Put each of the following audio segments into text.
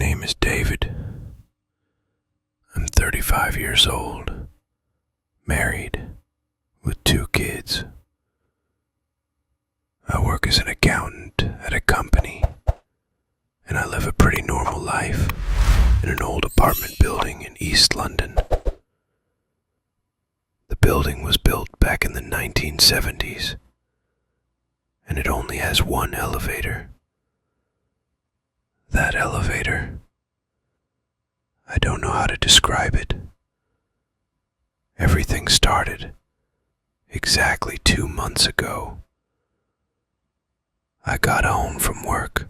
name is David. I'm 35 years old, married, with 2 kids. I work as an accountant at a company, and I live a pretty normal life in an old apartment building in East London. The building was built back in the 1970s, and it only has one elevator. That elevator, I don't know how to describe it. Everything started exactly 2 months ago. I got home from work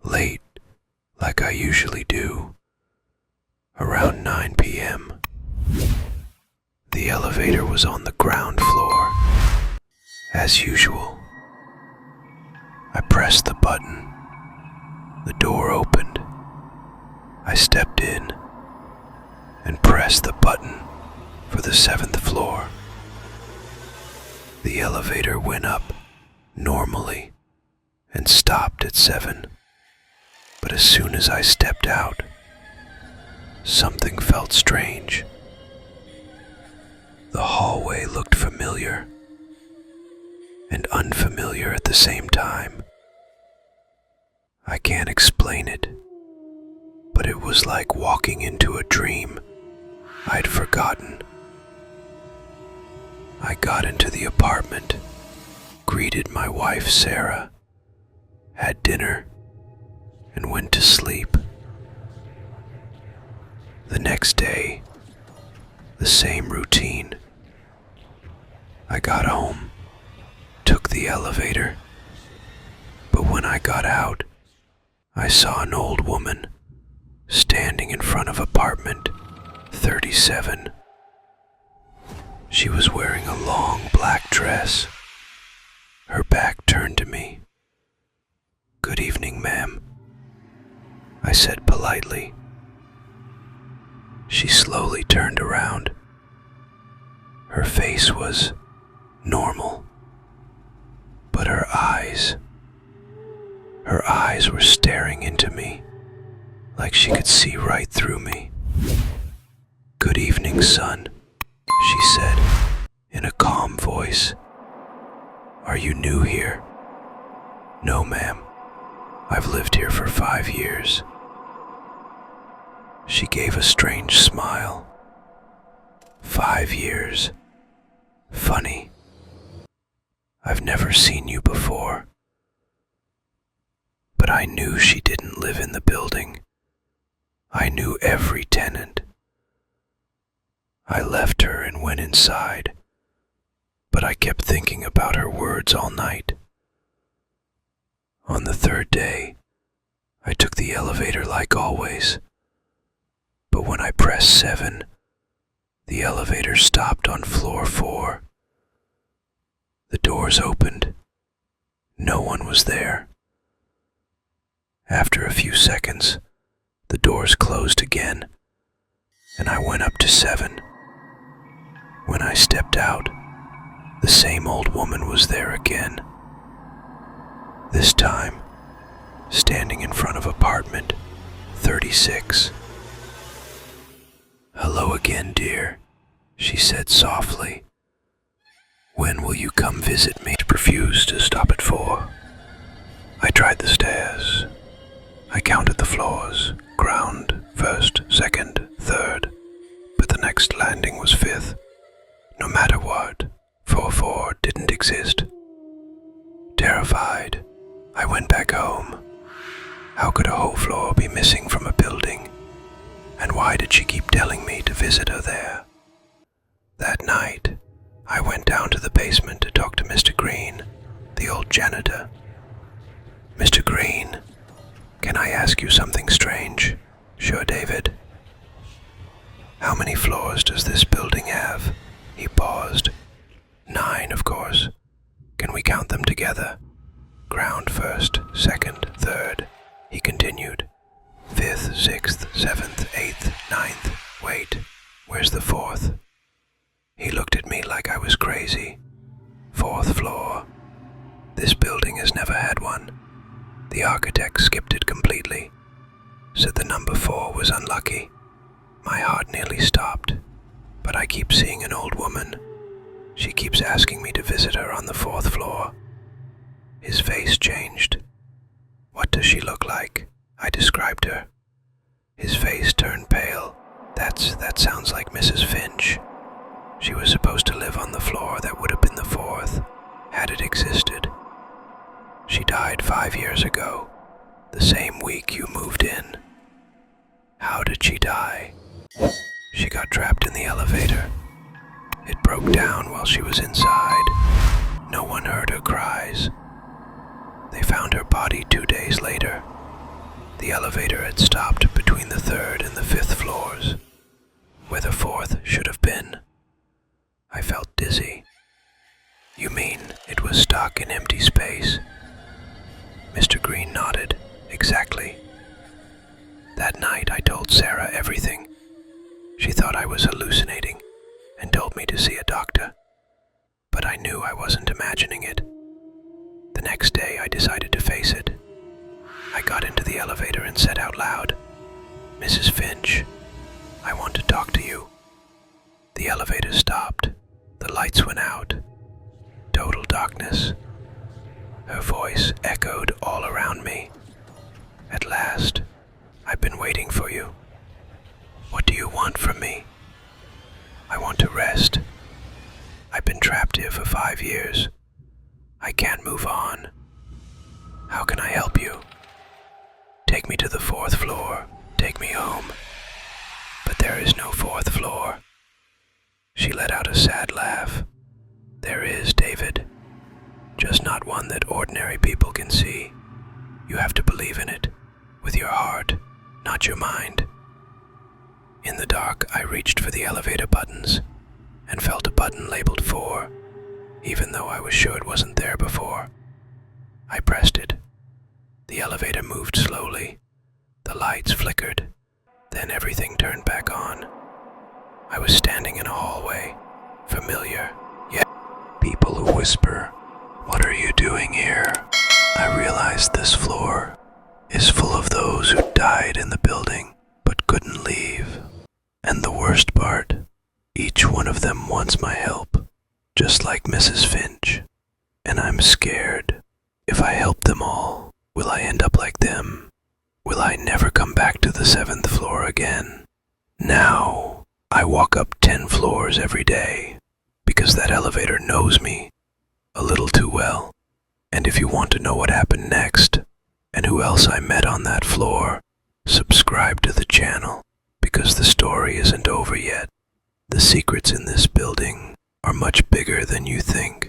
late, like I usually do, around 9 p.m. The elevator was on the ground floor, as usual. I pressed the button. The door opened. I stepped in and pressed the button for the 7th floor. The elevator went up normally and stopped at 7. But as soon as I stepped out, something felt strange. The hallway looked familiar and unfamiliar at the same time. I can't explain it, but it was like walking into a dream I'd forgotten. I got into the apartment, greeted my wife Sarah, had dinner, and went to sleep. The next day, the same routine. I got home, took the elevator, but when I got out, I saw an old woman standing in front of apartment 37. She was wearing a long black dress, her back turned to me. "Good evening, ma'am," I said politely. She slowly turned around. Her face was normal, but her eyes were staring into me, like she could see right through me. "Good evening, son," she said in a calm voice. "Are you new here?" "No, ma'am. I've lived here for 5 years." She gave a strange smile. 5 years. Funny. I've never seen you before. But I knew she didn't live in the building. I knew every tenant. I left her and went inside, but I kept thinking about her words all night. On the 3rd day, I took the elevator like always, but when I pressed 7, the elevator stopped on floor 4. The doors opened. No one was there. After a few seconds, the doors closed again, and I went up to 7. When I stepped out, the same old woman was there again. This time, standing in front of apartment 36. "Hello again, dear," she said softly. "When will you come visit me?" I refused to stop at 4. I tried the stairs. I counted the floors, ground, 1st, 2nd, 3rd, but the next landing was 5th. No matter what, 4 didn't exist. Terrified, I went back home. How could a whole floor be missing from a building? And why did she keep telling me to visit her there? That night, I went down to the basement to talk to Mr. Green, the old janitor. "Mr. Green, can I ask you something strange?" "Sure, David." "How many floors does this building have?" He paused. 9, of course. "Can we count them together?" "Ground 1st, 2nd, 3rd, he continued. 5th, 6th, 7th, 8th, 9th. Wait, where's the 4th? He looked at me like I was crazy. 4th floor. This building has never had one. The architect skipped it completely. said the number 4 was unlucky. My heart nearly stopped, but I keep seeing an old woman. She keeps asking me to visit her on the 4th floor. His face changed. What does she look like? I described her. His face turned pale. That sounds like Mrs. Finch. She was supposed to live on the floor that would have been the 4th, had it existed. She died 5 years ago, the same week you moved in. How did she die? She got trapped in the elevator. It broke down while she was inside. No one heard her cries. They found her body 2 days later. The elevator had stopped between the 3rd and the 5th floors, where the 4th should have been. I felt dizzy. You mean it was stuck in empty space? Mr. Green nodded. Exactly. That night I told Sarah everything. She thought I was hallucinating and told me to see a doctor. But I knew I wasn't imagining it. The next day I decided to face it. I got into the elevator and said out loud, "Mrs. Finch, I want to talk to you." The elevator stopped. The lights went out. Total darkness. Her voice echoed all around me. "At last, I've been waiting for you. What do you want from me?" "I want to rest. I've been trapped here for 5 years. I can't move on. How can I help you?" "Take me to the 4th floor. Take me home." "But there is no 4th floor." She let out a sad laugh. "There is, David. Just not one that ordinary people can see. You have to believe in it, with your heart, not your mind." In the dark, I reached for the elevator buttons and felt a button labeled 4, even though I was sure it wasn't there before. I pressed it. The elevator moved slowly. The lights flickered. Then everything turned back on. I was standing in a hallway, familiar, yet people who whisper, "What are you doing here?" I realized this floor is full of those who died in the building but couldn't leave. And the worst part, each one of them wants my help, just like Mrs. Finch. And I'm scared. If I help them all, will I end up like them? Will I never come back to the 7th floor again? Now, I walk up 10 floors every day, because that elevator knows me a little too well. And if you want to know what happened next, and who else I met on that floor, subscribe to the channel, because the story isn't over yet. The secrets in this building are much bigger than you think.